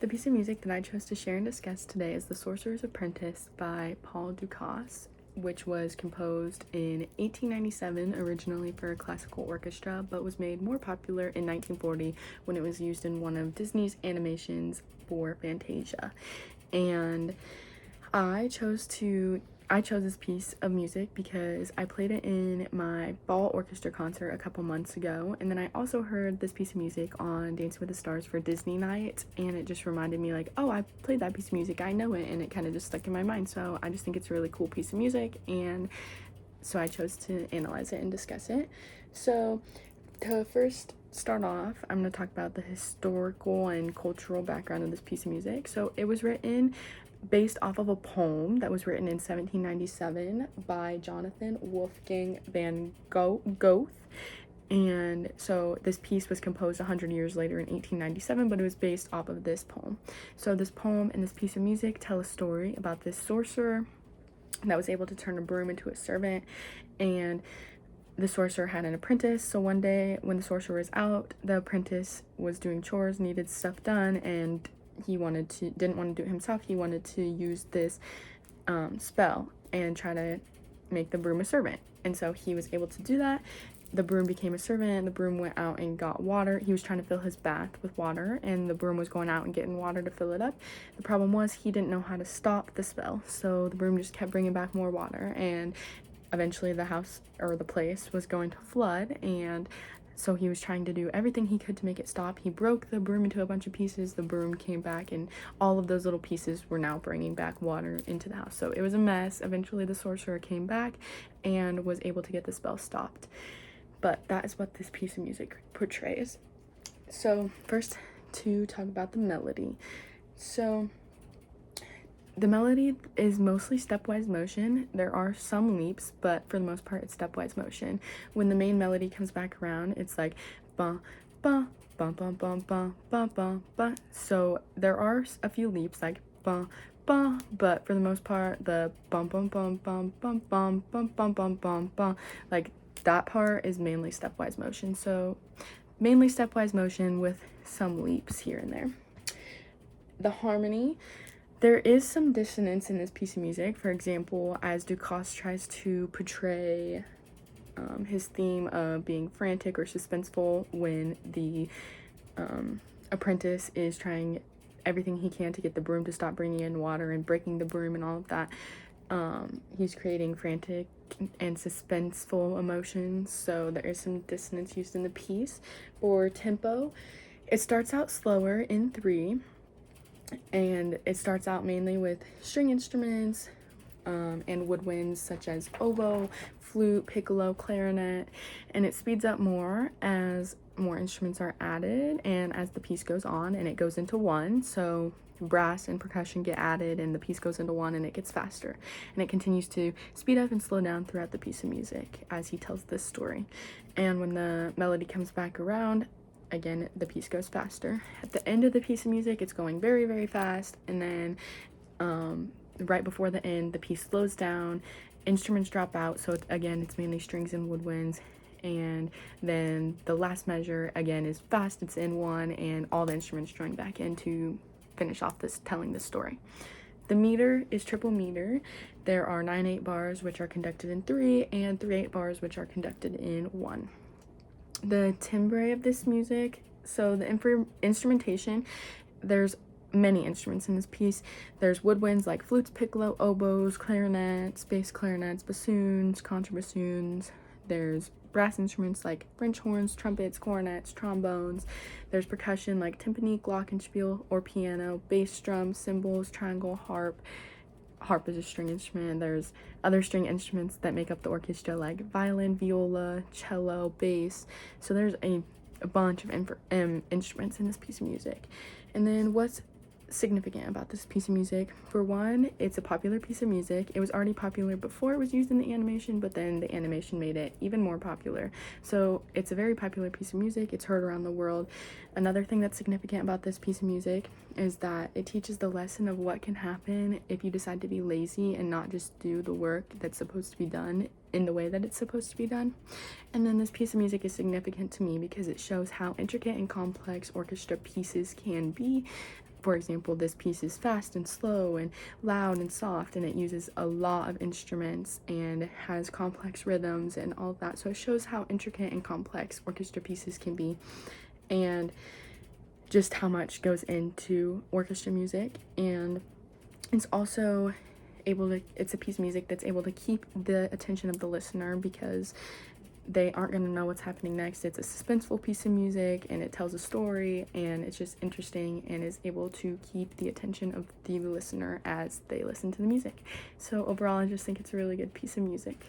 The piece of music that I chose to share and discuss today is The Sorcerer's Apprentice by Paul Dukas, which was composed in 1897 originally for a classical orchestra, but was made more popular in 1940 when it was used in one of Disney's animations for Fantasia. And I chose this piece of music because I played it in my fall orchestra concert a couple months ago, and then I also heard this piece of music on Dancing with the Stars for Disney Night, and it just reminded me like, oh, I played that piece of music, I know it, and it kind of just stuck in my mind. So I just think it's a really cool piece of music, and so I chose to analyze it and discuss it. So to first start off, I'm going to talk about the historical and cultural background of this piece of music. So it was written based off of a poem that was written in 1797 by Jonathan Wolfgang van Goethe. And so this piece was composed 100 years later in 1897, but it was based off of this poem. So this poem and this piece of music tell a story about this sorcerer that was able to turn a broom into a servant, and the sorcerer had an apprentice. So one day when the sorcerer was out, the apprentice was doing chores, needed stuff done, and he didn't want to do it himself. He wanted to use this spell and try to make the broom a servant. And so he was able to do that. The broom became a servant. The broom went out and got water. He was trying to fill his bath with water, and the broom was going out and getting water to fill it up. The problem was he didn't know how to stop the spell. So the broom just kept bringing back more water, and eventually the house or the place was going to flood, and so he was trying to do everything he could to make it stop. He broke the broom into a bunch of pieces. The broom came back, and all of those little pieces were now bringing back water into the house. So it was a mess. Eventually the sorcerer came back and was able to get the spell stopped. But that is what this piece of music portrays. So first, to talk about the melody. So the melody is mostly stepwise motion. There are some leaps, but for the most part it's stepwise motion. When the main melody comes back around, it's like ba ba ba ba ba ba ba ba ba. So there are a few leaps like ba ba, but for the most part the bum bum bum bum bum bum bum bum bum bum bum, like that part is mainly stepwise motion. So mainly stepwise motion with some leaps here and there. The harmony, there is some dissonance in this piece of music. For example, as Dukas tries to portray his theme of being frantic or suspenseful when the apprentice is trying everything he can to get the broom to stop bringing in water and breaking the broom and all of that. He's creating frantic and suspenseful emotions, so there is some dissonance used in the piece. For tempo, it starts out slower in 3, and it starts out mainly with string instruments and woodwinds such as oboe, flute, piccolo, clarinet, and it speeds up more as more instruments are added and as the piece goes on, and it goes into 1. So brass and percussion get added and the piece goes into 1 and it gets faster, and it continues to speed up and slow down throughout the piece of music as he tells this story. And when the melody comes back around, again, the piece goes faster. At the end of the piece of music, it's going very, very fast, and then right before the end, the piece slows down, instruments drop out, so it's mainly strings and woodwinds, and then the last measure, again, is fast, it's in 1, and all the instruments join back in to finish off telling this story. The meter is triple meter. There are 9/8 bars, which are conducted in 3, and 3/8 bars, which are conducted in 1. The timbre of this music, so the instrumentation, there's many instruments in this piece. There's woodwinds like flutes, piccolo, oboes, clarinets, bass clarinets, bassoons, contrabassoons. There's brass instruments like French horns, trumpets, cornets, trombones. There's percussion like timpani, glockenspiel, or piano, bass drum, cymbals, triangle, harp. Harp is a string instrument. There's other string instruments that make up the orchestra like violin, viola, cello, bass. So there's a bunch of instruments in this piece of music. And then what's significant about this piece of music? For one, it's a popular piece of music. It was already popular before it was used in the animation, but then the animation made it even more popular. So it's a very popular piece of music. It's heard around the world. Another thing that's significant about this piece of music is that it teaches the lesson of what can happen if you decide to be lazy and not just do the work that's supposed to be done in the way that it's supposed to be done. And then this piece of music is significant to me because it shows how intricate and complex orchestra pieces can be. for example, this piece is fast and slow and loud and soft, and it uses a lot of instruments and has complex rhythms and all of that. So it shows how intricate and complex orchestra pieces can be, and just how much goes into orchestra music. And it's also it's a piece of music that's able to keep the attention of the listener, because they aren't going to know what's happening next. It's a suspenseful piece of music, and it tells a story, and it's just interesting and is able to keep the attention of the listener as they listen to the music. So overall, I just think it's a really good piece of music.